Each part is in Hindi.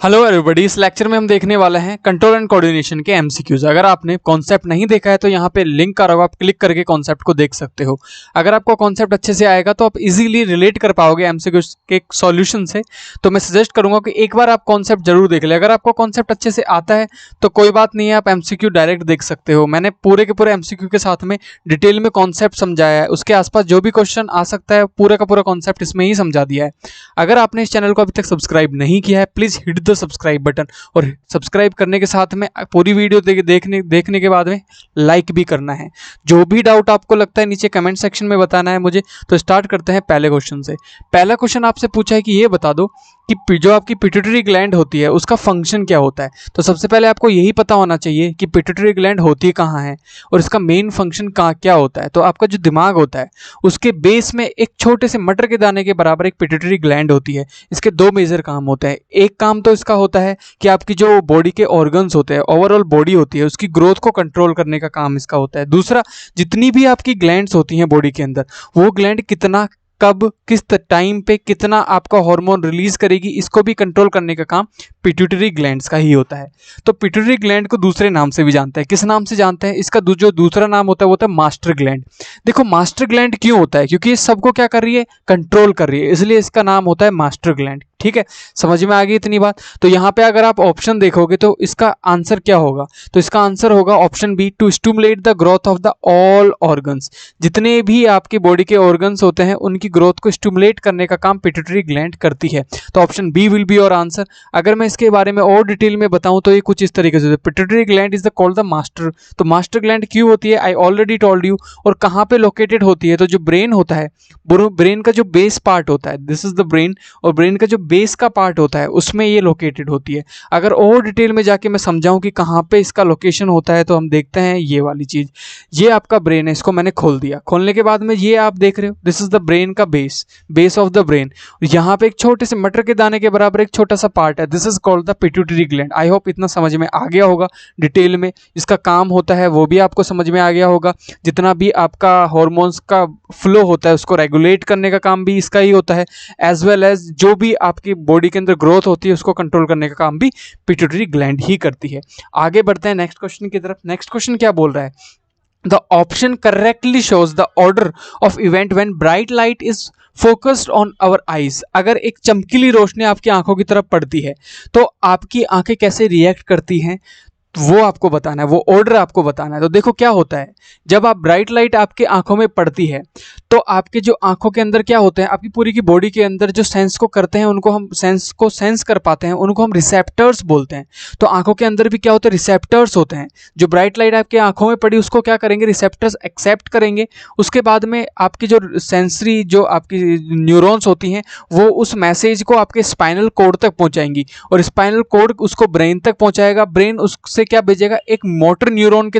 हेलो एवरीबॉडी, इस लेक्चर में हम देखने वाले हैं कंट्रोल एंड कोऑर्डिनेशन के एमसीक्यूज। अगर आपने कॉन्सेप्ट नहीं देखा है तो यहाँ पे लिंक आ रहा होगा, आप क्लिक करके कॉन्सेप्ट को देख सकते हो। अगर आपको कॉन्सेप्ट अच्छे से आएगा तो आप इजीली रिलेट कर पाओगे एमसीक्यूज के सॉल्यूशन से। तो मैं सजेस्ट करूंगा कि एक बार आप कॉन्सेप्ट जरूर देख ले। अगर आपको कॉन्सेप्ट अच्छे से आता है तो कोई बात नहीं है, आप एमसीक्यू डायरेक्ट देख सकते हो। मैंने पूरे के पूरे एमसीक्यू के साथ में डिटेल में कॉन्सेप्ट समझाया है, उसके आसपास जो भी क्वेश्चन आ सकता है पूरा का पूरा कॉन्सेप्ट इसमें ही समझा दिया है। अगर आपने इस चैनल को अभी तक सब्सक्राइब नहीं किया है, please hit the subscribe button, और सब्सक्राइब करने के साथ में पूरी वीडियो देखने के बाद में लाइक भी करना है। जो भी डाउट आपको लगता है नीचे कमेंट सेक्शन में बताना है मुझे। तो स्टार्ट करते हैं पहले क्वेश्चन से। पहला क्वेश्चन आपसे पूछा है कि ये बता दो कि जो आपकी पिट्यूटरी ग्लैंड होती है उसका फंक्शन क्या होता है। तो सबसे पहले आपको यही पता होना चाहिए कि पिट्यूटरी ग्लैंड होती कहाँ है और इसका मेन फंक्शन क्या होता है। तो आपका जो दिमाग होता है उसके बेस में एक छोटे से मटर के दाने के बराबर एक पिट्यूटरी ग्लैंड होती है। इसके दो मेजर काम होते हैं। एक काम तो इसका होता है कि आपकी जो बॉडी के ऑर्गन्स होते हैं, ओवरऑल बॉडी होती है, उसकी ग्रोथ को कंट्रोल करने का काम इसका होता है। दूसरा, जितनी भी आपकी ग्लैंड्स होती हैं बॉडी के अंदर, वो ग्लैंड कितना, कब, किस टाइम पे कितना आपका हार्मोन रिलीज करेगी, इसको भी कंट्रोल करने का काम पिट्यूटरी ग्लैंड्स का ही होता है। तो पिट्यूटरी ग्लैंड को दूसरे नाम से भी जानते हैं। किस नाम से जानते हैं? इसका जो दूसरा नाम होता है वो होता है मास्टर ग्लैंड। देखो, मास्टर ग्लैंड क्यों होता है? क्योंकि ये सबको क्या कर रही है? कंट्रोल कर रही है, इसलिए इसका नाम होता है मास्टर ग्लैंड। ठीक है, समझ में आ गई इतनी बात? तो यहाँ पे अगर आप ऑप्शन देखोगे तो इसका आंसर क्या होगा? तो इसका आंसर होगा option B, to stimulate the growth of the all organs. जितने भी आपकी बॉडी के ऑर्गन्स होते हैं उनकी ग्रोथ को स्टिमुलेट करने का काम पिट्यूटरी ग्लैंड करती है। तो option B will be your answer. अगर मैं इसके बारे में और डिटेल में बताऊं तो ये कुछ इस तरीके से, pituitary gland is the called the master. तो मास्टर ग्लैंड क्यों होती है? I already told you. और कहाँ पे लोकेटेड होती है? तो जो ब्रेन होता है, ब्रेन का जो बेस पार्ट होता है, दिस इज द ब्रेन, और ब्रेन का जो बेस का पार्ट होता है उसमें ये लोकेटेड होती है। अगर और डिटेल में जाके मैं समझाऊं कि कहाँ पे इसका लोकेशन होता है तो हम देखते हैं ये वाली चीज। ये आपका ब्रेन है, इसको मैंने खोल दिया। खोलने के बाद में ये आप देख रहे हो, दिस इज द ब्रेन का बेस ऑफ द ब्रेन। यहाँ पे एक छोटे से मटर के दाने के बराबर एक छोटा सा पार्ट है, this is called the pituitary gland. I hope इतना समझ में आ गया होगा। डिटेल में इसका काम होता है वो भी आपको समझ में आ गया होगा। जितना भी आपका हॉर्मोन्स का फ्लो होता है उसको रेगुलेट करने का काम भी इसका ही होता है, एज वेल एज जो भी आपकी बॉडी के अंदर ग्रोथ होती है उसको कंट्रोल करने का काम भी पिट्यूटरी ग्लैंड ही करती है। आगे बढ़ते हैं नेक्स्ट क्वेश्चन की तरफ। नेक्स्ट क्वेश्चन क्या बोल रहा है? The option correctly shows the order of event when bright light is focused on our eyes. अगर एक चमकीली रोशनी आपकी आंखों की तरफ पड़ती है तो आपकी आंखें कैसे रिएक्ट करती हैं वो आपको बताना है, वो ऑर्डर आपको बताना है। तो देखो क्या होता है, जब आप ब्राइट लाइट आपके आंखों में पड़ती है तो आपके जो आंखों के अंदर क्या होते हैं, आपकी पूरी की बॉडी के अंदर जो सेंस को करते हैं उनको हम सेंस कर पाते हैं, उनको हम रिसेप्टर्स बोलते हैं। तो आंखों के अंदर भी क्या होते हैं? रिसेप्टर्स होते हैं। जो ब्राइट लाइट आपके आंखों में पड़ी उसको क्या करेंगे? रिसेप्टर्स एक्सेप्ट करेंगे। उसके बाद में आपकी जो सेंसरी, जो आपकी न्यूरॉन्स होती हैं, वो उस मैसेज को आपके स्पाइनल कोड तक पहुंचाएंगी और स्पाइनल कोड उसको ब्रेन तक पहुंचाएगा। ब्रेन उससे क्या भेजेगा? एक मोटर न्यूरॉन के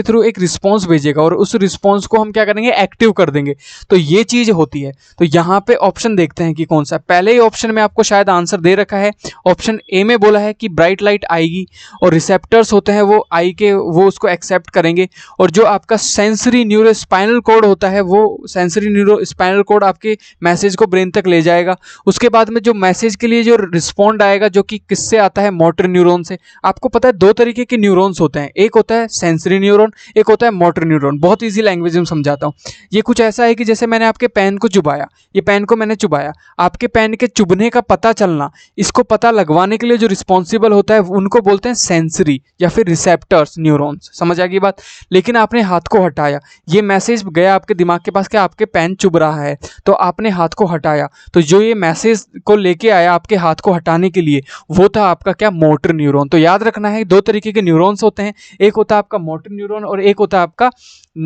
थ्रू एक रिस्पांस भेजेगा और उस रिस्पांस को हम क्या करेंगे? एक्टिव कर देंगे। तो ये चीज होती है। तो यहां पे ऑप्शन देखते हैं कि कौन सा। पहले ही ऑप्शन में आपको शायद आंसर दे रखा है। ऑप्शन ए में बोला है कि ब्राइट लाइट आएगी और रिसेप्टर्स होते हैं वो आई के, वो उसको एक्सेप्ट करेंगे। और जो आपका सेंसरी न्यूरो स्पाइनल कोड होता है वो सेंसरी न्यूरो स्पाइनल कोड आपके मैसेज को ब्रेन तक ले जाएगा। उसके बाद में जो मैसेज के लिए जो रिस्पॉन्ड आएगा, जो कि किससे आता है? मोटर न्यूरॉन से। आपको पता है दो तरीके के न्यूरॉन्स होते हैं, एक होता है सेंसरी न्यूरॉन, एक होता है मोटर न्यूरॉन। बहुत इजी लैंग्वेज में समझाता हूँ। ये कुछ ऐसा है कि जैसे मैंने आपके पेन को चुबाया, ये पेन को मैंने चुबाया, आपके पेन के चुभने का पता चलना, इसको पता लगवाने के लिए जो रिस्पॉन्सिबल होता है उनको बोलते हैं सेंसरी या फिर रिसेप्टर्स न्यूरॉन्स। समझ आ गई बात? लेकिन आपने हाथ को हटाया, ये मैसेज गया आपके दिमाग के पास कि आपके पेन चुभ रहा है, तो आपने हाथ को हटाया, तो जो ये मैसेज को लेके आया आपके हाथ को हटाने के लिए वो था आपका क्या? Motor neuron. तो याद रखना है दो तरीके के न्यूरॉन्स होते हैं, एक होता है आपका मोटर न्यूरॉन और एक होता है आपका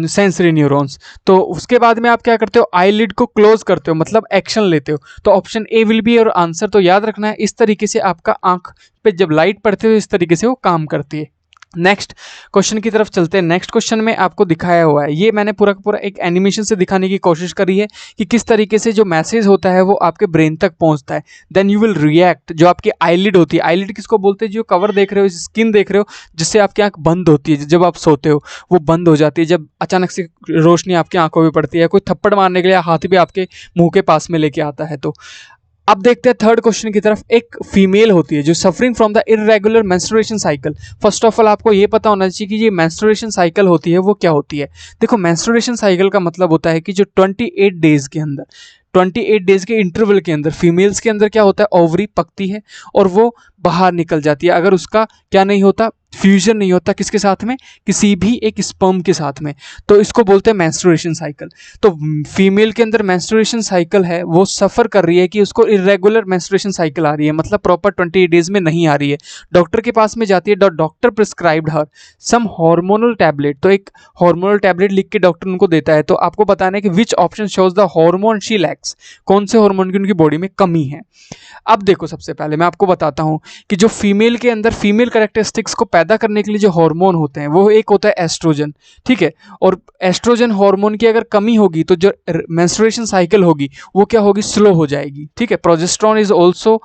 सेंसरी न्यूरॉन्स। तो उसके बाद में आप क्या करते हो? आईलिड को क्लोज करते हो, मतलब एक्शन लेते हो। तो option A will be your answer. तो याद रखना है इस तरीके से आपका आंख पे जब लाइट पड़ती है इस तरीके से वो काम करती है। नेक्स्ट क्वेश्चन की तरफ चलते हैं। नेक्स्ट क्वेश्चन में आपको दिखाया हुआ है, ये मैंने पूरा का पूरा एक एनिमेशन से दिखाने की कोशिश करी है कि किस तरीके से जो मैसेज होता है वो आपके ब्रेन तक पहुंचता है। Then you will react. जो आपकी आईलिड होती है, आईलिड किसको बोलते हैं? जो कवर देख रहे हो, स्किन देख रहे हो, जिससे आपकी आंख बंद होती है, जब आप सोते हो वो बंद हो जाती है। जब अचानक से रोशनी आपकी आंखों में पड़ती है, कोई थप्पड़ मारने के लिए हाथ भी आपके मुंह के पास में लेके आता है, तो अब देखते हैं थर्ड क्वेश्चन की तरफ। एक फीमेल होती है जो suffering from the irregular menstruation cycle. First of all आपको ये पता होना चाहिए कि ये मेंस्ट्रुएशन साइकिल होती है वो क्या होती है। देखो, मेंस्ट्रुएशन साइकिल का मतलब होता है कि जो 28 डेज के अंदर, 28 डेज के इंटरवल के अंदर फीमेल्स के अंदर क्या होता है, ओवरी पकती है और वो बाहर निकल जाती है। अगर उसका क्या नहीं होता, फ्यूजन नहीं होता किसके साथ में, किसी भी एक स्पर्म के साथ में, तो इसको बोलते हैं मेंस्ट्रुएशन साइकिल। तो फीमेल के अंदर मेंस्ट्रुएशन साइकिल है, वो सफ़र कर रही है कि उसको इरेगुलर मेंस्ट्रुएशन साइकिल आ रही है, मतलब प्रॉपर 28 डेज में नहीं आ रही है। डॉक्टर के पास में जाती है, डॉक्टर प्रिस्क्राइब्ड हर सम हार्मोनल टैबलेट, तो एक हार्मोनल टैबलेट लिख के डॉक्टर उनको देता है। तो आपको बताना है कि विच option shows the hormone she lakhs, कौन से हार्मोन की उनकी बॉडी में कमी है। अब देखो, सबसे पहले मैं आपको बताता हूं कि जो फीमेल के अंदर फीमेल कैरेक्टरिस्टिक्स को पैदा करने के लिए जो हार्मोन होते हैं वो एक होता है एस्ट्रोजन, ठीक है। और एस्ट्रोजन हार्मोन की अगर कमी होगी तो जो मेंस्ट्रुएशन साइकिल होगी वो क्या होगी, स्लो हो जाएगी, ठीक है। Progesterone is also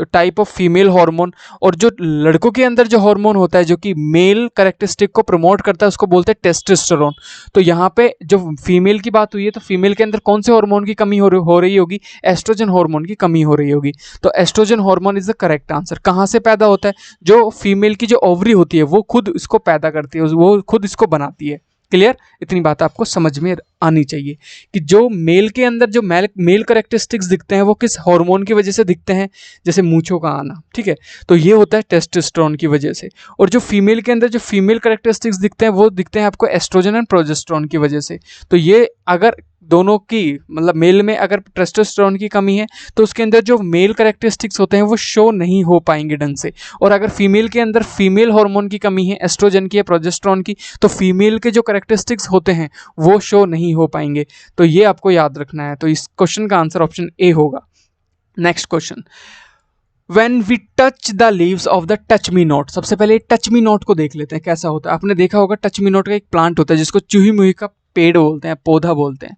type of female hormone. और जो लड़कों के अंदर जो हार्मोन होता है जो कि मेल कैरेक्टरिस्टिक को प्रमोट करता है उसको बोलते हैं टेस्टोस्टेरोन। तो यहाँ पे जो फीमेल की बात हुई है तो फीमेल के अंदर कौन से हार्मोन की कमी हो रही होगी, एस्ट्रोजन हार्मोन की कमी हो रही होगी। तो estrogen hormone is the correct answer. कहाँ से पैदा होता है, जो फीमेल की जो ओवरी होती है वो खुद इसको पैदा करती है, वो खुद इसको बनाती है। क्लियर, इतनी बात आपको समझ में आनी चाहिए कि जो मेल के अंदर जो मेल कैरेक्टरिस्टिक्स दिखते हैं वो किस हार्मोन की वजह से दिखते हैं, जैसे मूंछों का आना, ठीक है, तो ये होता है टेस्टोस्टेरोन की वजह से। और जो फीमेल के अंदर जो फीमेल कैरेक्टरिस्टिक्स दिखते हैं वो दिखते हैं आपको एस्ट्रोजन एंड प्रोजेस्टेरोन की वजह से। तो ये अगर दोनों की मतलब मेल में अगर टेस्टोस्टेरोन की कमी है तो उसके अंदर जो मेल कैरेक्टरिस्टिक्स होते हैं वो शो नहीं हो पाएंगे ढंग से। और अगर फीमेल के अंदर फीमेल हार्मोन की कमी है, एस्ट्रोजन की या प्रोजेस्टेरोन की, तो फीमेल के जो कैरेक्टरिस्टिक्स होते हैं वो शो नहीं हो पाएंगे। तो ये आपको याद रखना है। तो इस क्वेश्चन का आंसर ऑप्शन ए होगा। Next question, When we touch the leaves of the touch me not, सबसे पहले टच मी नॉट को देख लेते हैं कैसा होता है। आपने देखा होगा टच मी नॉट का एक प्लांट होता है जिसको चूही मुही का पेड़ बोलते हैं, पौधा बोलते हैं।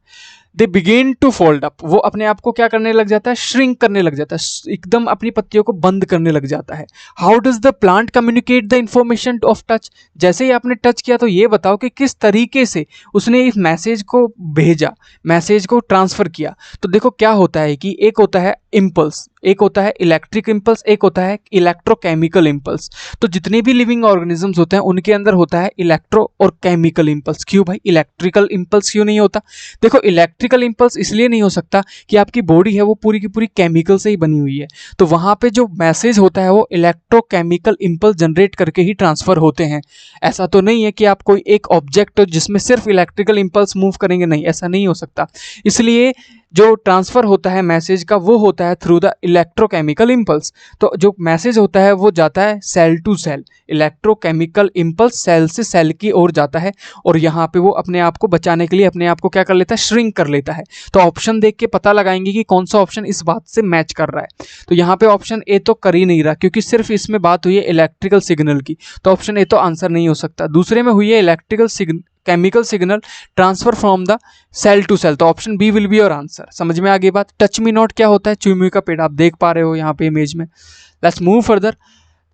दे बिगेन टू फोल्ड अप, वो अपने आप को क्या करने लग जाता है, श्रिंक करने लग जाता है, एकदम अपनी पत्तियों को बंद करने लग जाता है। How does the plant communicate the information of touch, जैसे ही आपने टच किया तो ये बताओ कि किस तरीके से उसने इस मैसेज को भेजा, मैसेज को ट्रांसफर किया। तो देखो क्या होता है कि एक होता है इम्पल्स, एक होता है इलेक्ट्रिक इम्पल्स, एक होता है इलेक्ट्रोकेमिकल इम्पल्स। तो जितने भी लिविंग ऑर्गेनिजम्स होते हैं उनके अंदर होता है इलेक्ट्रो और केमिकल इम्पल्स। क्यों भाई, इलेक्ट्रिकल इम्पल्स क्यों नहीं होता? देखो, इलेक्ट्रिकल इम्पल्स इसलिए नहीं हो सकता कि आपकी बॉडी है वो पूरी की पूरी केमिकल से ही बनी हुई है, तो वहां पे जो मैसेज होता है वो इलेक्ट्रोकेमिकल इम्पल्स जनरेट करके ही ट्रांसफर होते हैं। ऐसा तो नहीं है कि आप कोई एक ऑब्जेक्ट जिसमें सिर्फ इलेक्ट्रिकल इम्पल्स मूव करेंगे, नहीं, ऐसा नहीं हो सकता। इसलिए जो ट्रांसफर होता है मैसेज का वो होता है थ्रू द इलेक्ट्रोकेमिकल इम्पल्स। तो जो मैसेज होता है वो जाता है cell to cell, electrochemical impulse cell से सेल की ओर जाता है और यहाँ पे वो अपने आप को बचाने के लिए अपने आप को क्या कर लेता है, श्रिंक कर लेता है। तो ऑप्शन देख के पता लगाएंगे कि कौन सा ऑप्शन इस बात से मैच कर रहा है। तो यहाँ पे ऑप्शन ए तो कर ही नहीं रहा क्योंकि सिर्फ इसमें बात हुई है इलेक्ट्रिकल सिग्नल की, तो ऑप्शन ए तो आंसर नहीं हो सकता। दूसरे में हुई है electrical chemical signal transfer from the cell to cell, तो option B will be your answer. समझ में आ गई बात? टच मी नॉट क्या होता है, चुई का पेड़ आप देख पा रहे हो यहाँ पे इमेज में। Let's move further.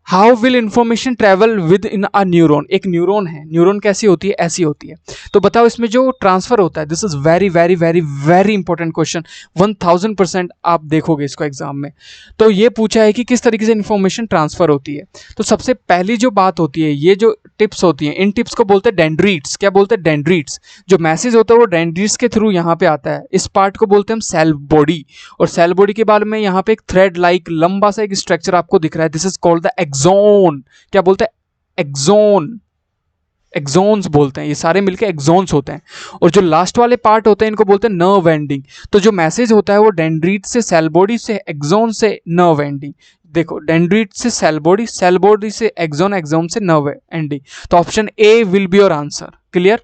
How will information travel with in a neuron, एक न्यूरॉन है, न्यूरॉन कैसी होती है, ऐसी होती है। तो बताओ इसमें जो ट्रांसफर होता है, this is very very very very important question, 1000% आप देखोगे इसको एग्जाम में। तो ये पूछा है कि किस तरीके से इंफॉर्मेशन ट्रांसफर होती है। तो सबसे पहली जो बात होती है, ये जो टिप्स होती हैं, इन टिप्स को बोलते हैं डेंड्रिट्स। क्या बोलते हैं? डेंड्रिट्स। जो मैसेज होता है वो डेंड्रिट्स के थ्रू यहाँ पे आता है। इस पार्ट को बोलते हैं हम सेल बॉडी, और सेल बॉडी के बाद में यहाँ पे एक थ्रेड लाइक लंबा सा एक स्ट्रक्चर आपको दिख रहा है, this is called the axon. क्या बोलते हैं? एक्सोन, एक्सोन्स बोलते हैं, ये सारे मिलके एक्सोन्स होते हैं। और जो लास्ट वाले पार्ट होते हैं इनको बोलते हैं नर्व एंडिंग। तो जो मैसेज होता है वो डेंड्रिट से सेल बॉडी से एक्सोन से नर्व एंडिंग। देखो, डेंड्रिट से सेल बॉडी, सेल बॉडी से एक्सोन, एक्सोन से नर्व एंडिंग। तो option A will be your answer. Clear?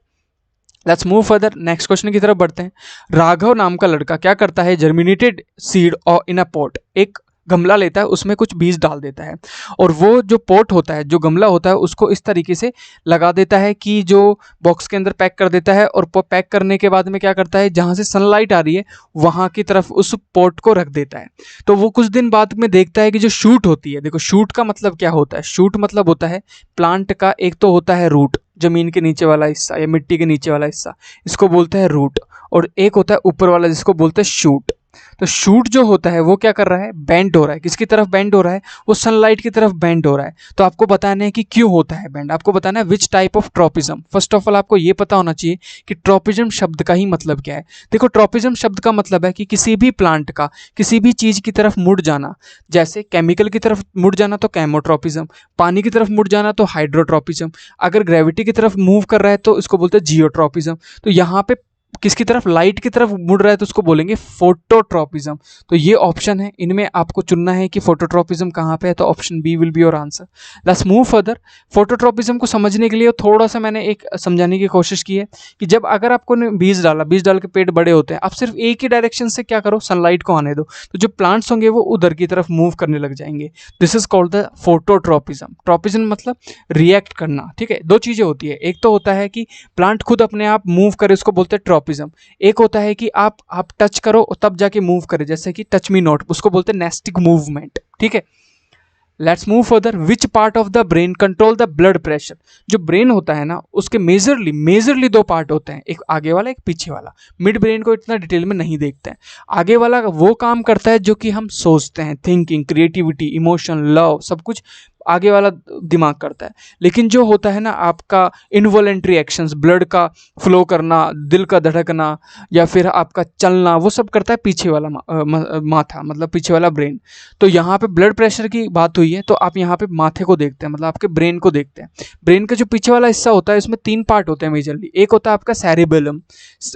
Let's move further, next question की तरफ बढ़ते हैं। राघव नाम का लड़का क्या करता है, जर्मिनेटेड सीड और इन अ पॉट, एक गमला लेता है, उसमें कुछ बीज डाल देता है, और वो जो पॉट होता है, जो गमला होता है, उसको इस तरीके से लगा देता है कि जो बॉक्स के अंदर पैक कर देता है, और पैक करने के बाद में क्या करता है, जहाँ से सनलाइट आ रही है वहाँ की तरफ उस पॉट को रख देता है। तो वो कुछ दिन बाद में देखता है कि जो शूट होती है, देखो शूट का मतलब क्या होता है, शूट मतलब होता है प्लांट का, एक तो होता है रूट, जमीन के नीचे वाला हिस्सा या मिट्टी के नीचे वाला हिस्सा, इसको बोलते हैं रूट, और एक होता है ऊपर वाला जिसको बोलते हैं शूट। तो शूट जो होता है वो क्या कर रहा है, बेंड हो रहा है। किसकी तरफ बेंड हो रहा है, वो सनलाइट की तरफ बेंड हो रहा है। तो आपको बताना है कि क्यों होता है बेंड, आपको बताना है which type of tropism. First of all आपको ये पता होना चाहिए कि ट्रॉपिज्म शब्द का ही मतलब क्या है। देखो ट्रॉपिज्म शब्द का मतलब है कि किसी भी प्लांट का किसी भी चीज की तरफ मुड़ जाना, जैसे केमिकल की तरफ मुड़ जाना तो केमोट्रॉपिज्म, पानी की तरफ मुड़ जाना तो हाइड्रोट्रॉपिज्म, अगर ग्रेविटी की तरफ मूव कर रहा है तो इसको बोलते हैं जियोट्रॉपिज्म। तो यहाँ पे किसकी तरफ, लाइट की तरफ मुड़ रहा है तो उसको बोलेंगे फोटोट्रॉपिज्म। तो ये ऑप्शन है, इनमें आपको चुनना है कि फोटोट्रॉपिज्म कहाँ पे है, तो option B will be your answer. Let's move further. Phototropism को समझने के लिए थोड़ा सा मैंने एक समझाने की कोशिश की है कि जब अगर आपको बीज डाला, बीज डाल के पेड़ बड़े होते हैं, आप सिर्फ एक ही डायरेक्शन से क्या करो, सनलाइट को आने दो, तो जो प्लांट्स होंगे वो उधर की तरफ मूव करने लग जाएंगे। This is called the phototropism. Tropism मतलब रिएक्ट करना, ठीक है। दो चीजें होती है, एक तो होता है कि प्लांट खुद अपने आप मूव करे, उसको बोलते हैं ट्रॉपिज्म। एक होता है कि आप टच करो तब जाके मूव करे, जैसे कि टच मी नॉट, उसको बोलते हैं नेस्टिक मूवमेंट, ठीक है। Let's move further. Which part of the brain control the blood pressure. जो ब्रेन होता है ना उसके मेजरली दो पार्ट होते हैं, एक आगे वाला एक पीछे वाला। मिड ब्रेन को इतना डिटेल में नहीं देखते हैं। आगे वाला वो काम करता है जो कि हम सोचते हैं, थिंकिंग, क्रिएटिविटी, इमोशन, लव, सब कुछ आगे वाला दिमाग करता है। लेकिन जो होता है ना आपका इनवॉलेंट्री एक्शंस, ब्लड का फ्लो करना, दिल का धड़कना या फिर आपका चलना, वो सब करता है पीछे वाला माथा, मतलब पीछे वाला ब्रेन। तो यहाँ पे ब्लड प्रेशर की बात हुई है तो आप यहाँ पे माथे को देखते हैं, मतलब आपके ब्रेन को देखते हैं। ब्रेन का जो पीछे वाला हिस्सा होता है इसमें तीन पार्ट होते हैं मेजरली। एक होता है आपका सेरिबेलम,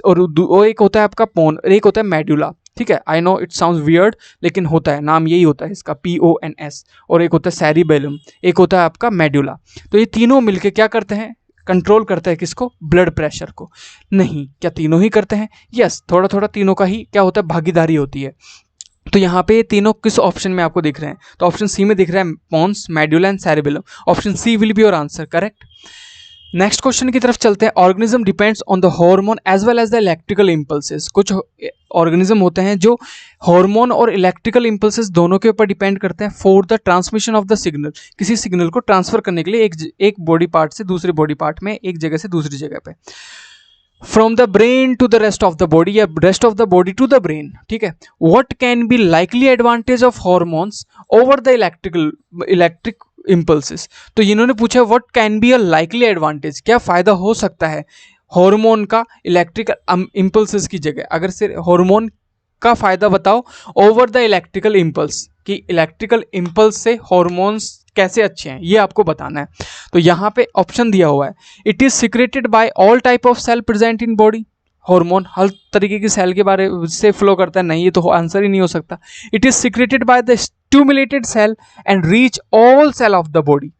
और एक होता है आपका पोन, और एक होता है मेडुला, ठीक है। I know it sounds weird, लेकिन होता है, नाम यही होता है इसका, PONS। और एक होता है सेरिबेलम, एक होता है आपका मेडुला। तो ये तीनों मिलके क्या करते हैं, कंट्रोल करते हैं किसको, ब्लड प्रेशर को। नहीं, क्या तीनों ही करते हैं, यस, थोड़ा थोड़ा तीनों का ही क्या होता है, भागीदारी होती है। तो यहाँ पे ये तीनों किस ऑप्शन में आपको दिख रहे हैं, तो ऑप्शन सी में दिख रहा है pons, medulla and cerebellum. Option C will be your answer, correct. Next question की तरफ चलते हैं। Organism depends on the hormone as well as the electrical impulses. कुछ ऑर्गेनिज्म होते हैं जो हार्मोन और इलेक्ट्रिकल इंपल्सेस दोनों के ऊपर डिपेंड करते हैं for the transmission of the signal. किसी सिग्नल को ट्रांसफर करने के लिए एक बॉडी पार्ट से दूसरे बॉडी पार्ट में, एक जगह से दूसरी जगह पे, from the brain to the rest of the body या rest of the body to the brain, ठीक है। What can be likely advantage of hormones over the electric impulses. तो इन्होंने पूछा what can be a likely advantage, क्या फायदा हो सकता है हार्मोन का इलेक्ट्रिकल इंपल्सेस की जगह। अगर सिर्फ हार्मोन का फायदा बताओ ओवर द इलेक्ट्रिकल इंपल्स, कि इलेक्ट्रिकल इंपल्स से हार्मोन्स कैसे अच्छे हैं, ये आपको बताना है। तो यहाँ पे ऑप्शन दिया हुआ है, it is secreted by all type of cell present in body. Hormone हर तरीके की सेल के बारे से फ्लो करता है, नहीं, ये तो आंसर ही नहीं हो सकता। It is secreted by the stimulated cell and reach all cell of the body.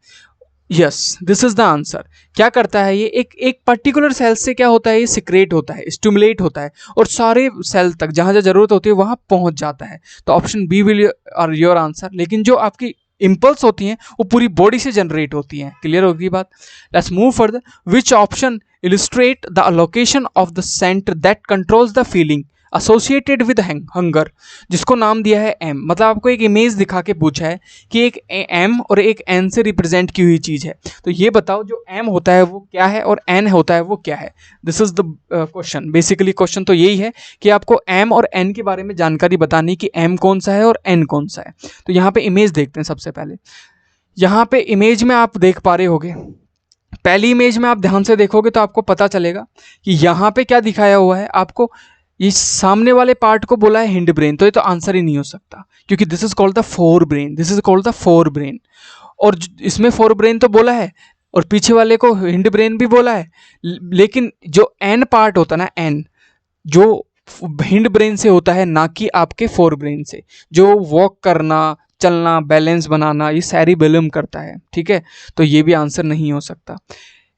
Yes, this is the answer. क्या करता है ये, एक पर्टिकुलर सेल से क्या होता है, ये सिक्रेट होता है, स्टिमुलेट होता है और सारे सेल तक जहां जहां जरूरत होती है वहां पहुंच जाता है। तो option B will are your answer. लेकिन जो आपकी इंपल्स होती हैं वो पूरी बॉडी से जनरेट होती हैं। क्लियर होगी बात। Let's move further. Which option illustrate the location of the centre that controls the feeling associated with hunger, जिसको नाम दिया है एम। मतलब आपको एक इमेज दिखा के पूछा है कि एक एम और एक एन से रिप्रेजेंट की हुई चीज है, तो ये बताओ जो एम होता है वो क्या है और एन होता है वो क्या है। This is the question. Basically question तो यही है कि आपको एम और एन के बारे में जानकारी बतानी कि एम कौन सा है और एन कौन सा है। तो यहाँ पे इमेज देखते हैं। सबसे पहले यहाँ पे इमेज में आप देख पा रहे होगे, पहली इमेज में आप ध्यान से देखोगे तो आपको पता चलेगा कि यहाँ पे क्या दिखाया हुआ है। आपको इस सामने वाले पार्ट को बोला है हिंड ब्रेन, तो ये तो आंसर ही नहीं हो सकता क्योंकि this is called the fore brain, this is called the fore brain. और इसमें फोर ब्रेन तो बोला है और पीछे वाले को हिंड ब्रेन भी बोला है, लेकिन जो एन पार्ट होता है ना, एन जो हिंड ब्रेन से होता है, ना कि आपके फोर ब्रेन से। जो वॉक करना, चलना, बैलेंस बनाना, ये सेरिबेलम करता है, ठीक है। तो ये भी आंसर नहीं हो सकता।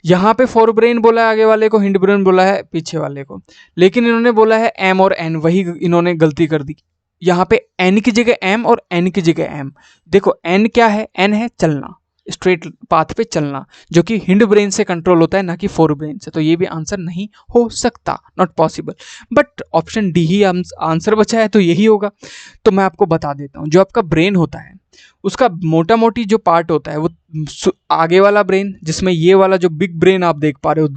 यहाँ पे फोर ब्रेन बोला है आगे वाले को, हिंड ब्रेन बोला है पीछे वाले को, लेकिन इन्होंने बोला है एम और एन, वही इन्होंने गलती कर दी। यहाँ पे एन की जगह एम और एन की जगह एम। देखो एन क्या है, एन है चलना, स्ट्रेट पाथ पे चलना, जो कि हिंड ब्रेन से कंट्रोल होता है ना कि फोर ब्रेन से। तो ये भी आंसर नहीं हो सकता, not possible. But option D he answer बचा है, तो यही होगा। तो मैं आपको बता देता हूँ, जो आपका ब्रेन होता है उसका मोटा मोटी जो पार्ट होता है वो आगे वाला ब्रेन, जिसमें ये वाला जो बिग ब्रेन आप देख पा रहे हो,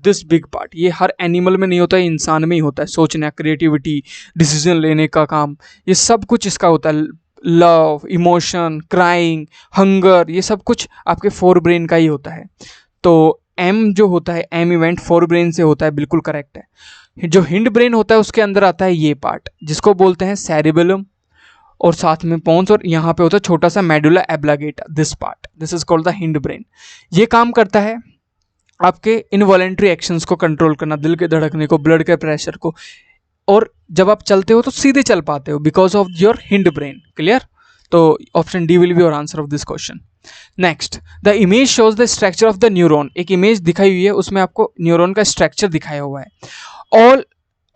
दिस बिग पार्ट। ये हर एनिमल में नहीं होता है, इंसान में ही होता है। सोचना, क्रिएटिविटी, डिसीजन लेने का काम, ये सब कुछ इसका होता है। लव, इमोशन, क्राइंग, हंगर, ये सब कुछ आपके फोर ब्रेन का ही होता है। तो एम जो होता है, एम इवेंट फोर ब्रेन से होता है, बिल्कुल करेक्ट है। जो हिंड ब्रेन होता है उसके अंदर आता है ये पार्ट जिसको बोलते हैं सेरिबेलम, और साथ में पोन्स, और यहाँ पे होता है छोटा सा medulla oblongata, this part, this is called the hind brain. ये काम करता है आपके इनवॉलेंट्री एक्शंस को कंट्रोल करना, दिल के धड़कने को, ब्लड के प्रेशर को, और जब आप चलते हो तो सीधे चल पाते हो because of your hindbrain. Clear? तो option D will be your answer of this question. Next, the image shows the structure of the neuron. एक इमेज दिखाई हुई है, उसमें आपको न्यूरॉन का स्ट्रक्चर दिखाया हुआ है। All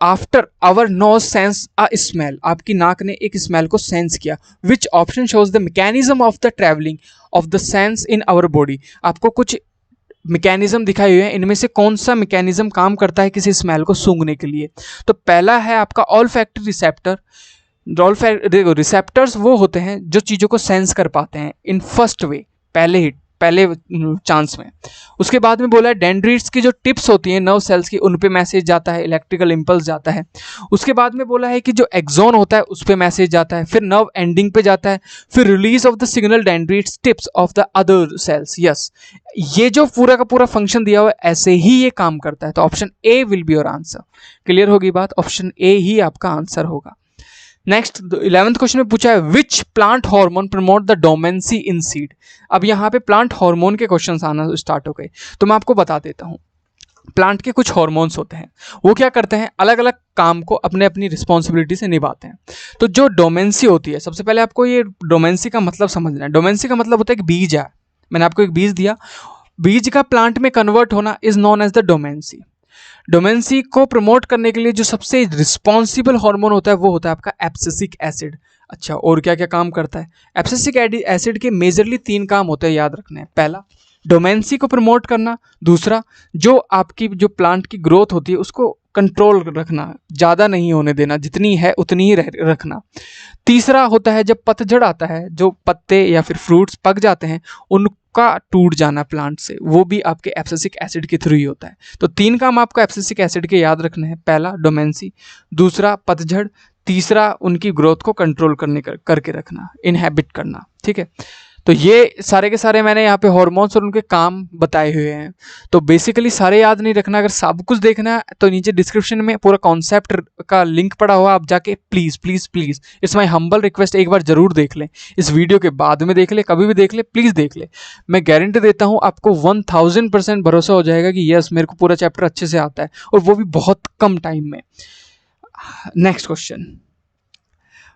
after our nose sense a smell, आपकी नाक ने एक स्मेल को सेंस किया। Which option shows the mechanism of the travelling of the sense in our body. आपको कुछ मैकेनिज्म दिखाई हुई है, इनमें से कौन सा मैकेनिज्म काम करता है किसी स्मेल को सूंघने के लिए? तो पहला है आपका ऑल्फैक्टरी रिसेप्टर। देखो, रिसेप्टर्स वो होते हैं जो चीज़ों को सेंस कर पाते हैं इन फर्स्ट वे, पहले चांस में। उसके बाद में बोला है डेंड्रिट्स की जो टिप्स होती हैं नर्व सेल्स की, उन पे मैसेज जाता है, इलेक्ट्रिकल इंपल्स जाता है। उसके बाद में बोला है कि जो एक्सोन होता है उस पे मैसेज जाता है, फिर नर्व एंडिंग पे जाता है, फिर release of the signal dendrites tips of the other cells. Yes, ये जो पूरा का पूरा फंक्शन दिया हुआ है ऐसे ही ये काम करता है। तो option A will be your answer. Clear होगी बात? ऑप्शन ए ही आपका आंसर होगा। नेक्स्ट 11th क्वेश्चन में पूछा है विच plant hormone promote the dormancy in seed. अब यहाँ पे प्लांट हार्मोन के क्वेश्चंस आना स्टार्ट हो गए, तो मैं आपको बता देता हूँ। प्लांट के कुछ हार्मोन्स होते हैं, वो क्या करते हैं, अलग अलग काम को अपने अपनी रिस्पॉन्सिबिलिटी से निभाते हैं। तो जो डोमेंसी होती है, सबसे पहले आपको ये डोमेंसी का मतलब समझना है। डोमेंसी का मतलब होता है कि बीज है, मैंने आपको एक बीज दिया, बीज का प्लांट में कन्वर्ट होना is known as the dormancy. Dormancy को प्रमोट करने के लिए जो सबसे रिस्पॉन्सिबल हार्मोन होता है वो होता है आपका एब्सिसिक एसिड। अच्छा, और क्या क्या काम करता है? एब्सिसिक एसिड के मेजरली 3 काम होते हैं, याद रखना है। पहला, डोमेंसी को प्रमोट करना। दूसरा, जो आपकी जो प्लांट की ग्रोथ होती है उसको कंट्रोल रखना, ज़्यादा नहीं होने देना, जितनी है उतनी ही रखना। तीसरा होता है जब पतझड़ आता है, जो पत्ते या फिर फ्रूट्स पक जाते हैं उनका टूट जाना प्लांट से, वो भी आपके एब्सिसिक एसिड के थ्रू ही होता है। तो 3 काम आपको एब्सिसिक एसिड के याद रखने हैं। पहला डोमेंसी, दूसरा पतझड़, तीसरा उनकी ग्रोथ को कंट्रोल करके रखना, इनहेबिट करना। ठीक है, तो ये सारे के सारे मैंने यहाँ पे हार्मोन्स और उनके काम बताए हुए हैं। तो बेसिकली सारे याद नहीं रखना, अगर सब कुछ देखना है तो नीचे डिस्क्रिप्शन में पूरा कॉन्सेप्ट का लिंक पड़ा हुआ, आप जाके please please please, it's my humble request, एक बार जरूर देख लें। इस वीडियो के बाद में देख ले, कभी भी देख ले, प्लीज़ देख ले। मैं गारंटी देता हूँ आपको 1000% भरोसा हो जाएगा कि यस, मेरे को पूरा चैप्टर अच्छे से आता है, और वो भी बहुत कम टाइम में। Next question,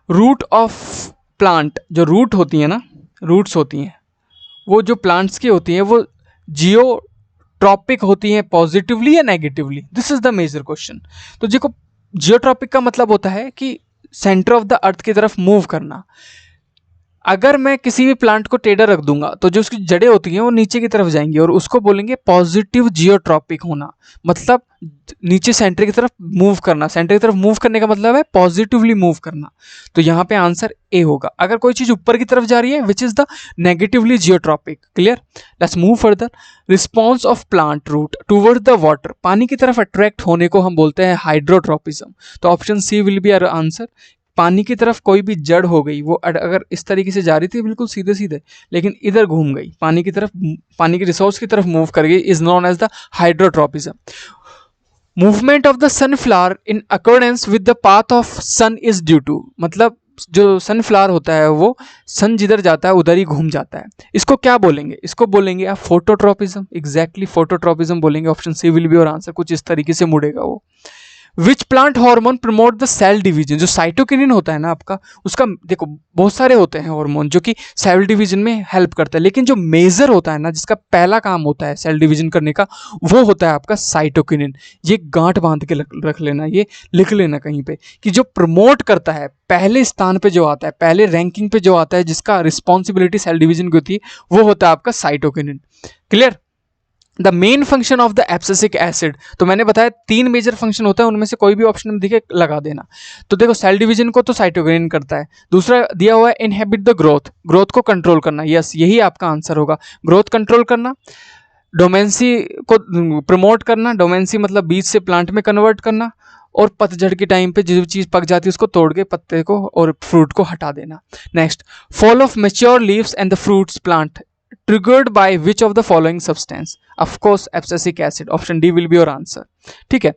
root of plant, जो रूट होती है ना, रूट्स होती हैं, वो जो प्लांट्स की होती हैं वो जियोट्रॉपिक होती हैं, पॉजिटिवली या negatively? This is the major question. तो देखो, जियोट्रॉपिक का मतलब होता है कि सेंटर ऑफ द अर्थ की तरफ मूव करना। अगर मैं किसी भी प्लांट को टेढ़ा रख दूंगा तो जो उसकी जड़ें होती हैं वो नीचे की तरफ जाएंगी, और उसको बोलेंगे पॉजिटिव जियोट्रॉपिक होना, मतलब नीचे सेंटर की तरफ मूव करना। सेंटर की तरफ मूव करने का मतलब है पॉजिटिवली मूव करना। तो यहाँ पे आंसर ए होगा। अगर कोई चीज ऊपर की तरफ जा रही है, which is the negatively geotropic. Clear? Let's move further. Response of plant root toward the water, पानी की तरफ अट्रैक्ट होने को हम बोलते हैं हाइड्रोट्रोपिज्म। तो option C will be our answer. पानी की तरफ कोई भी जड़ हो गई, वो अगर इस तरीके से जा रही थी बिल्कुल सीधे सीधे, लेकिन इधर घूम गई, पानी की तरफ, पानी की रिसोर्स की तरफ मूव कर गई, is known as the hydrotropism. Movement of the sunflower in accordance with the path of sun is due to, मतलब जो सनफ्लावर होता है वो सन जिधर जाता है उधर ही घूम जाता है। इसको क्या बोलेंगे? इसको बोलेंगे आप फोटोट्रोपिज्म। एग्जैक्टली फोटोट्रोपिज्म बोलेंगे। Option C will be your answer. कुछ इस तरीके से मुड़ेगा वो। Which plant hormone promote the cell division, जो साइटोकिनिन होता है ना आपका, उसका देखो बहुत सारे होते हैं हार्मोन जो कि सेल डिवीजन में हेल्प करता है, लेकिन जो मेजर होता है ना, जिसका पहला काम होता है सेल डिवीजन करने का, वो होता है आपका साइटोकिनिन। ये गांठ बांध के रख लेना, ये लिख लेना कहीं पे, कि जो प्रमोट करता है, पहले स्थान पे जो आता है, पहले रैंकिंग पे जो आता है, जिसका रिस्पॉन्सिबिलिटी सेल डिवीजन की होती है, वो होता है आपका cytokinin. Clear? The main function of the abscisic acid, तो मैंने बताया 3 मेजर फंक्शन होता है, उनमें से कोई भी ऑप्शन दिखे लगा देना। तो देखो, सेल डिवीजन को तो साइटोकिनिन करता है। दूसरा दिया हुआ है इनहेबिट द ग्रोथ, ग्रोथ को कंट्रोल करना। यस, यही आपका आंसर होगा, ग्रोथ कंट्रोल करना। डोमेंसी को प्रमोट करना, डोमेंसी मतलब बीज से प्लांट में कन्वर्ट करना, और पतझड़ के टाइम पे जो चीज़ पक जाती है उसको तोड़ के पत्ते को और फ्रूट को हटा देना। Next, fall of mature leaves and the fruits plant triggered by which of the following substance? Of course abscisic acid, option D will be your answer. ठीक है।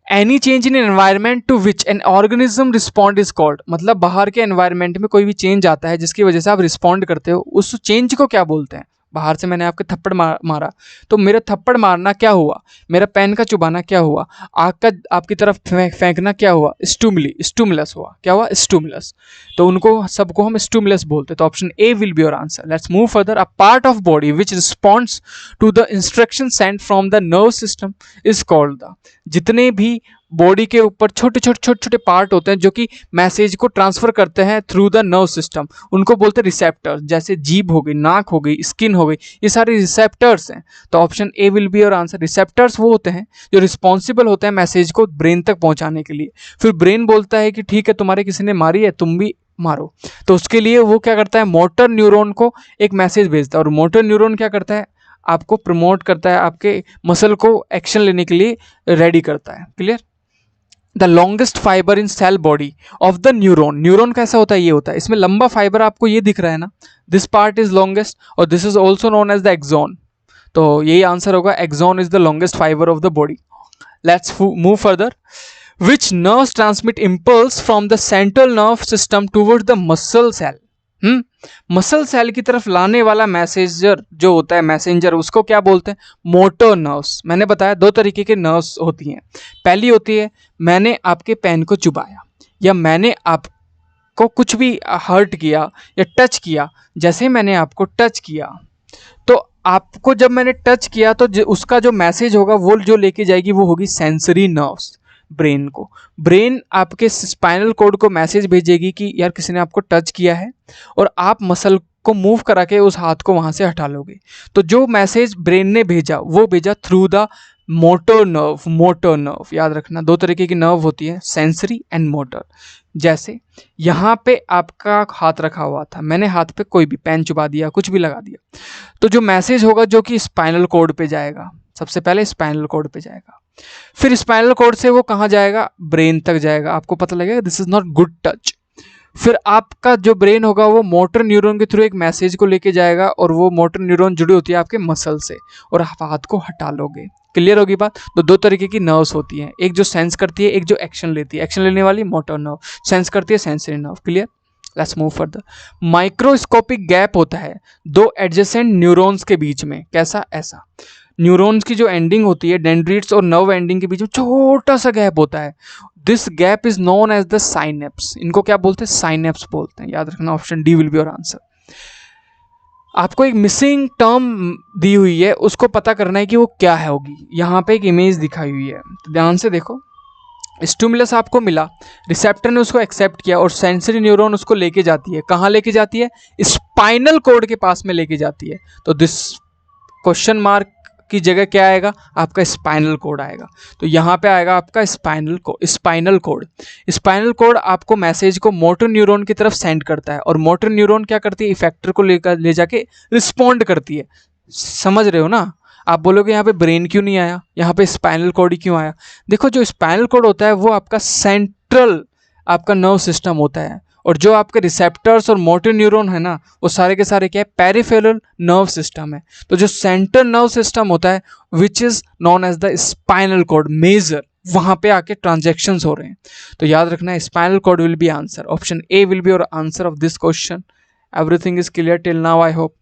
Any change in environment to which an organism respond is called, मतलब बाहर के एनवायरमेंट में कोई भी चेंज आता है जिसकी वजह से आप रिस्पॉन्ड करते हो, उस चेंज को क्या बोलते हैं? बाहर से मैंने आपके थप्पड़ मारा, तो मेरा थप्पड़ मारना क्या हुआ? मेरा पेन का चुबाना क्या हुआ? आग का आपकी तरफ फेंकना क्या हुआ? स्टूमुलस हुआ। क्या हुआ? स्टूमुलस। तो उनको सबको हम स्टूमुलस बोलते हैं। तो option A will be your answer. Let's move further. A part of body which responds to the instruction sent from the nerve system is called the, जितने भी बॉडी के ऊपर छोटे छोटे पार्ट होते हैं जो कि मैसेज को ट्रांसफर करते हैं थ्रू द नर्व सिस्टम, उनको बोलते हैं रिसेप्टर्स। जैसे जीभ हो गई, नाक हो गई, स्किन हो गई, ये सारे रिसेप्टर्स हैं। तो option A will be your answer. Receptors वो होते हैं जो रिस्पॉन्सिबल होते हैं मैसेज को ब्रेन तक पहुंचाने के लिए। फिर ब्रेन बोलता है कि ठीक है, तुम्हारे किसी ने मारी है, तुम भी मारो। तो उसके लिए वो क्या करता है? मोटर न्यूरॉन को एक मैसेज भेजता है, और मोटर न्यूरॉन क्या करता है? आपको प्रमोट करता है, आपके मसल को एक्शन लेने के लिए रेडी करता है। Clear? The longest fibre in cell body of the neuron, neuron कैसा होता है? ये होता है, इसमें लंबा फाइबर आपको ये दिख रहा है ना, दिस पार्ट इज लॉन्गेस्ट, और this is also known as the axon. तो यही आंसर होगा, axon is the longest fibre of the body. Let's move further. Which nerves transmit impulse from the central nerve system towards the muscle cell? Muscle cell की तरफ लाने वाला मैसेजर जो होता है, मैसेंजर, उसको क्या बोलते हैं? Motor nerves. मैंने बताया दो तरीके के नर्व्स होती हैं। पहली होती है, मैंने आपके पेन को चुबाया, या मैंने आपको कुछ भी हर्ट किया या टच किया। जैसे मैंने आपको टच किया, तो आपको जब मैंने टच किया तो उसका जो मैसेज होगा वो जो लेके जाएगी वो होगी सेंसरी नर्व्स, ब्रेन को। ब्रेन आपके स्पाइनल कोड को मैसेज भेजेगी कि यार किसी ने आपको टच किया है, और आप मसल को मूव करा के उस हाथ को वहां से हटा लोगे। तो जो मैसेज ब्रेन ने भेजा वो भेजा through the motor nerve. Motor nerve याद रखना, दो तरीके की नर्व होती है, सेंसरी एंड मोटर। जैसे यहाँ पे आपका हाथ रखा हुआ था, मैंने हाथ पे कोई भी पेन चुबा दिया, कुछ भी लगा दिया, तो जो मैसेज होगा जो कि स्पाइनल कोड पे जाएगा, सबसे पहले स्पाइनल कोड पे जाएगा, फिर स्पाइनल कोड से वो कहाँ जाएगा? ब्रेन तक जाएगा। आपको पता लगेगा this is not good touch. फिर आपका जो ब्रेन होगा वो मोटर न्यूरॉन के थ्रू एक मैसेज को लेके जाएगा, और वो मोटर न्यूरॉन जुड़ी होती है आपके मसल से, और आप हाथ को हटा लोगे। क्लियर होगी बात? तो दो तरीके की नर्व्स होती हैं, एक जो सेंस करती है, एक जो एक्शन लेती है। एक्शन लेने वाली मोटर नर्व, सेंस करती है sensory nerve. Clear? Let's move further. Microscopic gap होता है दो एडजेसेंट न्यूरॉन्स के बीच में। कैसा? ऐसा। न्यूरॉन्स की जो एंडिंग होती है, डेंड्रिट्स और नर्व एंडिंग के बीच में छोटा सा गैप होता है। This gap is known as the synapse. इनको क्या बोलते हैं? साइनेप्स बोलते हैं। याद रखना, option D will be your answer. आपको एक मिसिंग टर्म दी हुई है, उसको पता करना है कि वो क्या है होगी। यहाँ पे एक इमेज दिखाई हुई है, तो ध्यान से देखो। स्टिमुलस आपको मिला, रिसेप्टर ने उसको एक्सेप्ट किया, और सेंसरी न्यूरॉन उसको लेके जाती है। कहाँ लेके जाती है? स्पाइनल कोड के पास में लेके जाती है। तो दिस क्वेश्चन मार्क की जगह क्या आएगा? आपका स्पाइनल कोड आएगा। तो यहाँ पे आएगा आपका स्पाइनल कोड। स्पाइनल कोड आपको मैसेज को मोटर न्यूरॉन की तरफ सेंड करता है, और मोटर न्यूरॉन क्या करती है? इफेक्टर को ले जाके रिस्पॉन्ड करती है। समझ रहे हो ना? आप बोलोगे यहाँ पे ब्रेन क्यों नहीं आया, यहाँ पे स्पाइनल कोड ही क्यों आया? देखो, जो स्पाइनल कोड होता है वो आपका सेंट्रल आपका नर्व सिस्टम होता है, और जो आपके रिसेप्टर्स और मोटर न्यूरॉन है ना, वो सारे के सारे क्या है? पेरिफेरल नर्व सिस्टम है। तो जो सेंट्रल नर्व सिस्टम होता है which is known as the spinal cord major, वहां पे आके ट्रांजैक्शंस हो रहे हैं। तो याद रखना है, spinal cord will be answer. Option A will be your answer of this question. Everything is clear till now, I hope.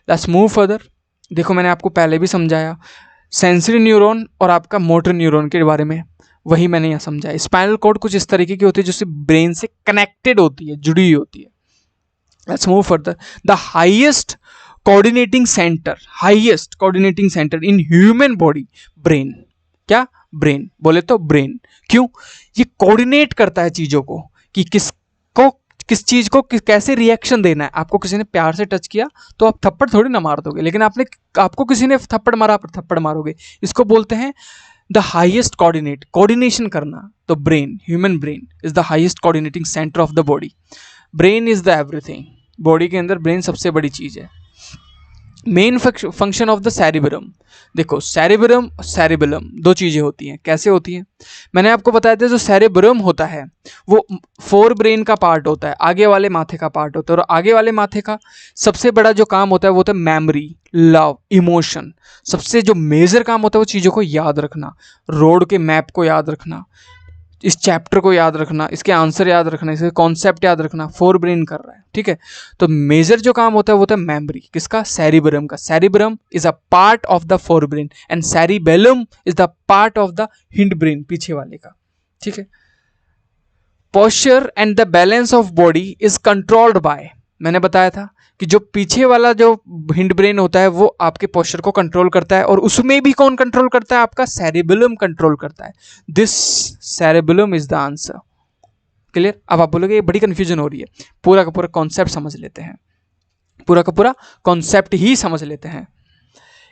Let's move further. देखो, मैंने आपको पहले भी समझाया सेंसरी न्यूरॉन और आपका मोटर न्यूरॉन के बारे में, वही मैंने यहाँ समझा। स्पाइनल कोड कुछ इस तरीके की होती है जो ब्रेन से कनेक्टेड होती है, जुड़ी हुई होती है। Let's move further. The highest coordinating centre in human body, brain. क्या? ब्रेन। बोले तो ब्रेन। क्यों? ये कोऑर्डिनेट करता है चीजों को, कि किस चीज को कैसे रिएक्शन देना है। आपको किसी ने प्यार से टच किया तो आप थप्पड़ थोड़ी ना मार दोगे, लेकिन आपको किसी ने थप्पड़ मारा, आप थप्पड़ मारोगे। इसको बोलते हैं द हाईएस्ट कोऑर्डिनेशन करना। तो brain, human brain is the highest coordinating centre of the body. Brain is the everything. Body के अंदर ब्रेन सबसे बड़ी चीज है। Main function of the cerebrum, देखो सेरिब्रम सेरिबेलम दो चीजें होती हैं, कैसे होती हैं? मैंने आपको बताया था जो सेरिब्रम होता है वो फोर ब्रेन का पार्ट होता है, आगे वाले माथे का पार्ट होता है, और आगे वाले माथे का सबसे बड़ा जो काम होता है वो होता है मेमोरी, लव, इमोशन। सबसे जो मेजर काम होता है वो चीज़ों को याद रखना, रोड के मैप को याद रखना, इस चैप्टर को याद रखना, इसके आंसर याद रखना, इसके कॉन्सेप्ट याद रखना, फोर ब्रेन कर रहा है, ठीक है। तो मेजर जो काम होता है वो होता है मेमोरी, किसका? सेरिब्रम का। Cerebrum is a part of the fore brain and cerebellum is the part of the hind brain, पीछे वाले का, ठीक है। Posture and the balance of body is controlled by, मैंने बताया था कि जो पीछे वाला जो हिंड ब्रेन होता है वो आपके पोस्चर को कंट्रोल करता है, और उसमें भी कौन कंट्रोल करता है? आपका सेरिबेलम कंट्रोल करता है। This cerebellum is the answer. Clear? अब आप बोलोगे ये बड़ी कंफ्यूजन हो रही है, पूरा का पूरा कॉन्सेप्ट समझ लेते हैं, पूरा का पूरा कॉन्सेप्ट ही समझ लेते हैं।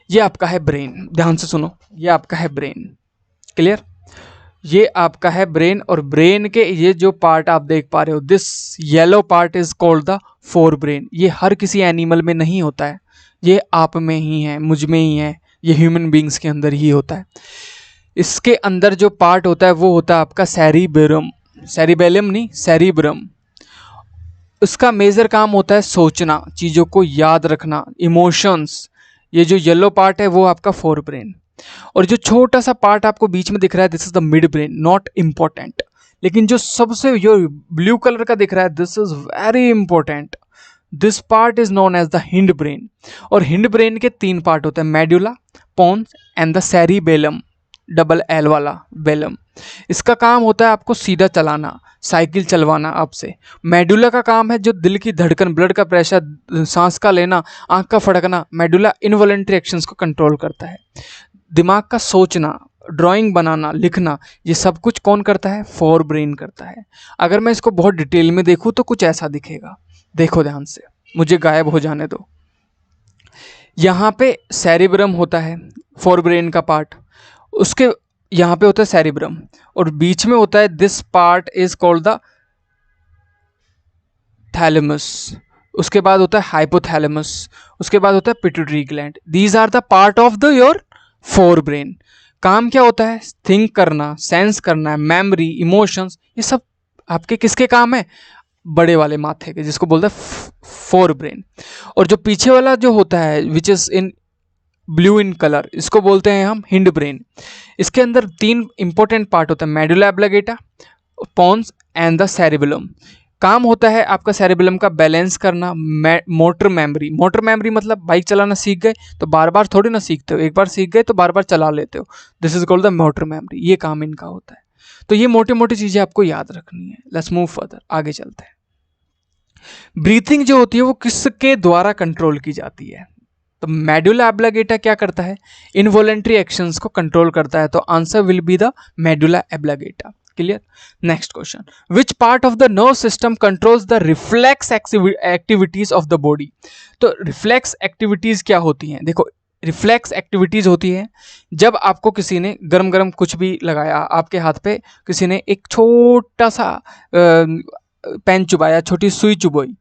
ये आपका है ब्रेन, ध्यान से सुनो, ये आपका है ब्रेन। क्लियर? ये आपका है ब्रेन, और ब्रेन के ये जो पार्ट आप देख पा रहे हो, this yellow part is called the fore brain. ये हर किसी एनिमल में नहीं होता है, ये आप में ही है, मुझ में ही है, ये ह्यूमन बींग्स के अंदर ही होता है। इसके अंदर जो पार्ट होता है वो होता है आपका सेरिब्रम, सेरिबेलम नहीं, सेरिब्रम। उसका मेजर काम होता है सोचना, चीज़ों को याद रखना, इमोशंस। ये जो येलो पार्ट है वो आपका फोर ब्रेन, और जो छोटा सा पार्ट आपको बीच में दिख रहा है this is the mid brain, not important. लेकिन जो सबसे जो ब्लू कलर का दिख रहा है this is very important, this part is known as the hind brain. और हिंड ब्रेन के तीन पार्ट होते हैं, medulla, pons and the cerebellum, double L वाला बेलम। इसका काम होता है आपको सीधा चलाना, साइकिल चलवाना आपसे। मेडुला का काम है जो दिल की धड़कन, ब्लड का प्रेशर, सांस का लेना, आंख का फड़कना। मेडुला इनवॉलंटरी एक्शंस को कंट्रोल करता है। दिमाग का सोचना, ड्राइंग बनाना, लिखना, ये सब कुछ कौन करता है? फोर ब्रेन करता है। अगर मैं इसको बहुत डिटेल में देखूं तो कुछ ऐसा दिखेगा, देखो ध्यान से, मुझे गायब हो जाने दो। यहाँ पे सेरिब्रम होता है, फोर ब्रेन का पार्ट, उसके यहाँ पे होता है सेरिब्रम, और बीच में होता है this part is called the thalamus. उसके बाद होता है हाइपोथैलेमस, उसके बाद होता है pituitary gland. These are the part of the your fore brain. काम क्या होता है? थिंक करना, सेंस करना, मेमोरी, इमोशंस, ये सब आपके किसके काम है? बड़े वाले माथे के, जिसको बोलते हैं फोर ब्रेन। और जो पीछे वाला जो होता है which is in blue in colour, इसको बोलते हैं हम हिंड ब्रेन। इसके अंदर तीन इंपॉर्टेंट पार्ट होता है, medulla oblongata, pons and the cerebellum. काम होता है आपका सेरिबेलम का बैलेंस करना, मोटर मेमोरी। मोटर मेमोरी मतलब बाइक चलाना सीख गए तो बार बार थोड़ी ना सीखते हो, एक बार सीख गए तो बार बार चला लेते हो, this is called the motor memory. ये काम इनका होता है। तो ये मोटी मोटी चीजें आपको याद रखनी है। लेट्स मूव फर्दर, आगे चलते हैं। ब्रीथिंग जो होती है वो किसके द्वारा कंट्रोल की जाती है? तो मेडुला ऑब्लिंगेटा क्या करता है? इनवॉलंटरी एक्शंस को कंट्रोल करता है, तो answer will be the medulla oblongata. Clear? Next question, which part of the nerve system controls the reflex activities of the body? तो रिफ्लेक्स एक्टिविटीज क्या होती हैं? देखो, रिफ्लेक्स एक्टिविटीज होती है जब आपको किसी ने गरम गरम कुछ भी लगाया आपके हाथ पे, किसी ने एक छोटा सा पेन चुबाया, छोटी सुई चुबोई,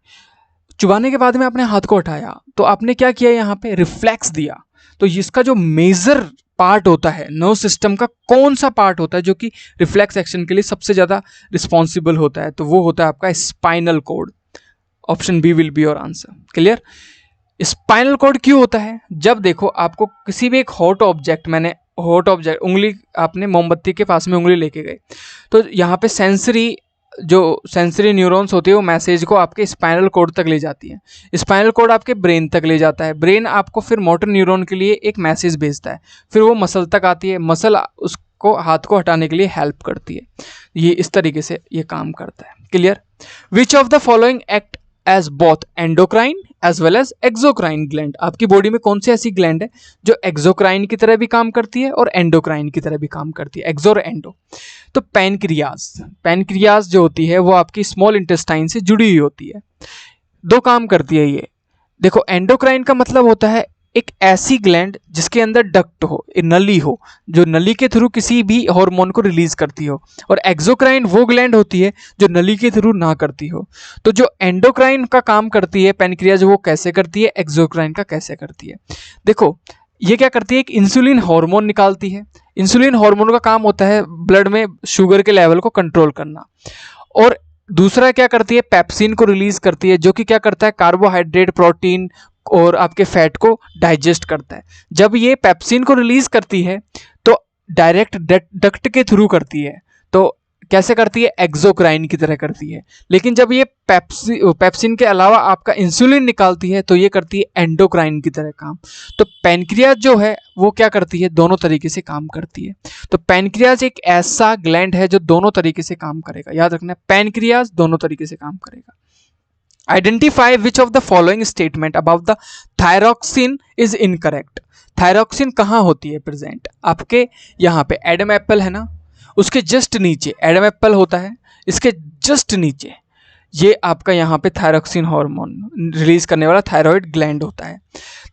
चुबाने के बाद में आपने हाथ को हटाया, तो आपने क्या किया? यहाँ पे रिफ्लेक्स दिया। तो इसका जो मेजर पार्ट होता है नर्व सिस्टम का, कौन सा पार्ट होता है जो कि रिफ्लेक्स एक्शन के लिए सबसे ज़्यादा रिस्पॉन्सिबल होता है? तो वो होता है आपका spinal cord. Option B will be your answer. Clear? Spinal cord क्यों होता है? जब देखो आपको किसी भी एक हॉट ऑब्जेक्ट, मैंने हॉट ऑब्जेक्ट, उंगली, आपने मोमबत्ती के पास में उंगली लेके गए, तो यहाँ पे सेंसरी न्यूरॉन्स होती है वो मैसेज को आपके स्पाइनल कॉर्ड तक ले जाती है। स्पाइनल कॉर्ड आपके ब्रेन तक ले जाता है, ब्रेन आपको फिर मोटर न्यूरॉन के लिए एक मैसेज भेजता है, फिर वो मसल तक आती है, मसल उसको हाथ को हटाने के लिए हेल्प करती है। ये इस तरीके से ये काम करता है। Clear? Which of the following act as both endocrine as well as exocrine gland? आपकी बॉडी में कौन सी ऐसी ग्लैंड है जो एक्सोक्राइन की तरह भी काम करती है और एंडोक्राइन की तरह भी काम करती है? एक्सो और एंडो। तो पैनक्रियाज जो होती है वो आपकी स्मॉल इंटेस्टाइन से जुड़ी हुई होती है, दो काम करती है ये। देखो, एंडोक्राइन का मतलब होता है एक ऐसी ग्लैंड जिसके अंदर डक्ट हो, नली हो, जो नली के थ्रू किसी भी हार्मोन को रिलीज करती हो, और एक्सोक्राइन वो ग्लैंड होती है जो नली के थ्रू ना करती हो। तो जो एंडोक्राइन का काम करती है पैनक्रियाज, वो कैसे करती है, एक्सोक्राइन का कैसे करती है। देखो ये क्या करती है, एक इंसुलिन हार्मोन निकालती है। इंसुलिन हार्मोन का काम होता है ब्लड में शुगर के लेवल को कंट्रोल करना। और दूसरा क्या करती है, पेप्सिन को रिलीज करती है, जो कि क्या करता है, कार्बोहाइड्रेट, प्रोटीन और आपके फैट को डाइजेस्ट करता है। जब ये पेप्सिन को रिलीज करती है तो डायरेक्ट डक्ट के थ्रू करती है। तो कैसे करती है, एक्सोक्राइन की तरह करती है। लेकिन जब ये पेप्सिन के अलावा आपका इंसुलिन निकालती है तो ये करती है एंडोक्राइन की तरह काम। तो पैनक्रियाज जो है वो क्या करती है, दोनों तरीके से काम करती है। तो पैनक्रियाज एक ऐसा ग्लैंड है जो दोनों तरीके से काम करेगा। याद रखना, पैनक्रियाज दोनों तरीके से काम करेगा। Identify which of the following statement about the thyroxine is incorrect. Thyroxine कहाँ होती है प्रेजेंट, आपके यहाँ पे एडम एप्पल है ना, उसके जस्ट नीचे एडम एप्पल होता है, इसके जस्ट नीचे ये आपका यहाँ पे थायरॉक्सिन हार्मोन रिलीज करने वाला थायराइड ग्लैंड होता है।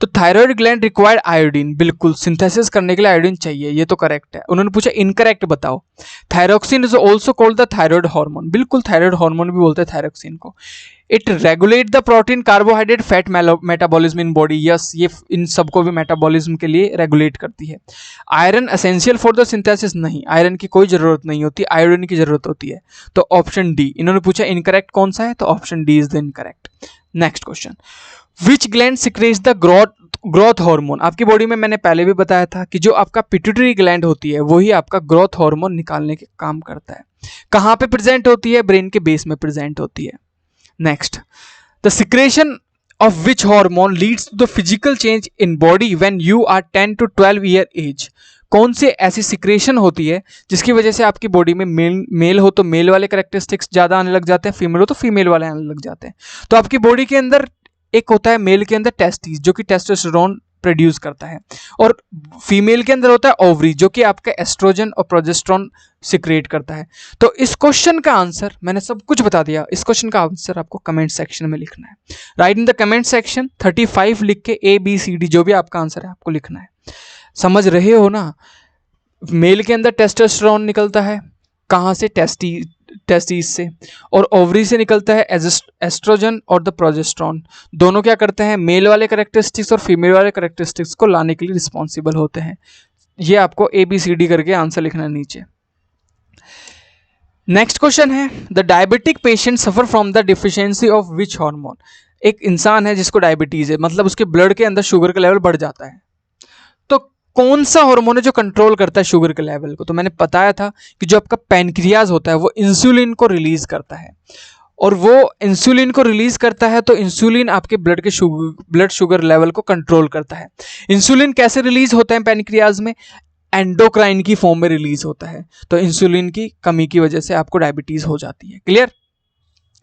तो थायराइड ग्लैंड रिक्वायर्ड आयोडीन, बिल्कुल सिंथेसिस करने के लिए आयोडीन चाहिए, ये तो करेक्ट है। उन्होंने पूछा इनकरेक्ट बताओ। Thyroxine is also called the thyroid hormone, बिल्कुल थायराइड हार्मोन भी बोलते हैं थायरॉक्सिन को। It regulate the protein, carbohydrate, fat metabolism in body, yes ये इन सबको भी मेटाबॉलिज्म के लिए रेगुलेट करती है। Iron essential for the synthesis, नहीं आयरन की कोई जरूरत नहीं होती, आयोडीन की जरूरत होती है। तो ऑप्शन डी, इन्होंने पूछा इनकरेक्ट कौन सा है, तो option D is the incorrect. Next question, which gland secretes the growth hormone. आपकी बॉडी में मैंने पहले भी बताया था कि जो आपका पिट्यूटरी ग्लैंड होती है वही आपका ग्रोथ हार्मोन निकालने के काम करता है। कहाँ पे प्रेजेंट होती है, ब्रेन के बेस में प्रेजेंट होती है। Next, the secretion of which hormone leads to the physical change in body when you are 10 to 12 year age. कौन से ऐसी सिक्रेशन होती है जिसकी वजह से आपकी बॉडी में मेल हो तो मेल वाले कैरेक्टरिस्टिक्स ज्यादा आने लग जाते हैं, फीमेल हो तो फीमेल वाले आने लग जाते हैं। तो आपकी बॉडी के अंदर एक होता है मेल के अंदर टेस्टिस, जो कि टेस्टोस्टेरोन प्रोड्यूस करता है, और फीमेल के अंदर होता है ओवरी, जो कि आपका एस्ट्रोजन और प्रोजेस्टेरोन सिक्रेट करता है। तो इस क्वेश्चन का आंसर मैंने सब कुछ बता दिया, इस क्वेश्चन का आंसर आपको कमेंट सेक्शन में लिखना है। Right in the comment section 35 लिख के ABCD जो भी आपका आंसर है आपको लिखना है। समझ रहे हो ना, मेल के अंदर टेस्टोस्टेरोन निकलता है, कहाँ से, टेस्टिस से, और ओवरी से निकलता है एस्ट्रोजन और द प्रोजेस्टेरोन। दोनों क्या करते हैं, मेल वाले कैरेक्टरिस्टिक्स और फीमेल वाले कैरेक्टरिस्टिक्स को लाने के लिए रिस्पॉन्सिबल होते हैं। ये आपको ABCD करके आंसर लिखना है नीचे। नेक्स्ट क्वेश्चन है, the diabetic patient suffer from the deficiency of which hormone. एक इंसान है जिसको डायबिटीज है, मतलब उसके ब्लड के अंदर शुगर का लेवल बढ़ जाता है, तो कौन सा हार्मोन है जो कंट्रोल करता है शुगर के लेवल को। तो मैंने बताया था कि जो आपका पैनक्रियाज होता है वो इंसुलिन को रिलीज करता है, और वो इंसुलिन को रिलीज करता है तो इंसुलिन आपके ब्लड शुगर लेवल को कंट्रोल करता है। इंसुलिन कैसे रिलीज होता है पैनक्रियाज में, एंडोक्राइन की फॉर्म में रिलीज होता है। तो इंसुलिन की कमी की वजह से आपको डायबिटीज हो जाती है। Clear.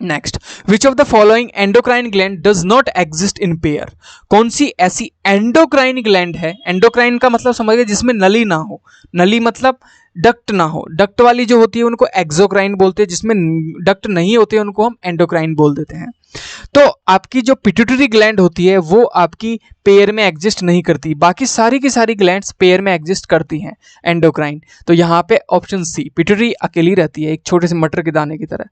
Next, which of the following endocrine gland does not exist in pair. कौन सी ऐसी एंडोक्राइन ग्लैंड है, एंडोक्राइन का मतलब समझ गए जिसमें नली ना हो, नली मतलब डक्ट ना हो, डक्ट वाली जो होती है उनको एक्सोक्राइन बोलते हैं, जिसमें डक्ट नहीं होते उनको हम एंडोक्राइन बोल देते हैं। तो आपकी जो पिट्यूटरी ग्लैंड होती है वो आपकी पेयर में एग्जिस्ट नहीं करती, बाकी सारी की सारी ग्लैंड्स पेयर में एग्जिस्ट करती हैं एंडोक्राइन। तो यहाँ पे ऑप्शन सी, पिट्यूटरी अकेली रहती है, एक छोटे से मटर के दाने की तरह।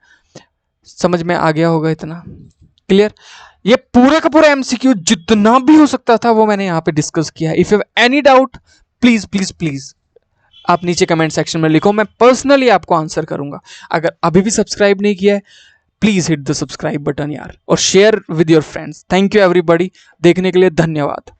समझ में आ गया होगा इतना। क्लियर। ये पूरा का पूरा MCQ जितना भी हो सकता था वो मैंने यहाँ पे डिस्कस किया है। If you have any doubt please please please आप नीचे कमेंट सेक्शन में लिखो, मैं पर्सनली आपको आंसर करूंगा। अगर अभी भी सब्सक्राइब नहीं किया है please hit the subscribe button यार, और share with your friends. Thank you everybody, देखने के लिए धन्यवाद।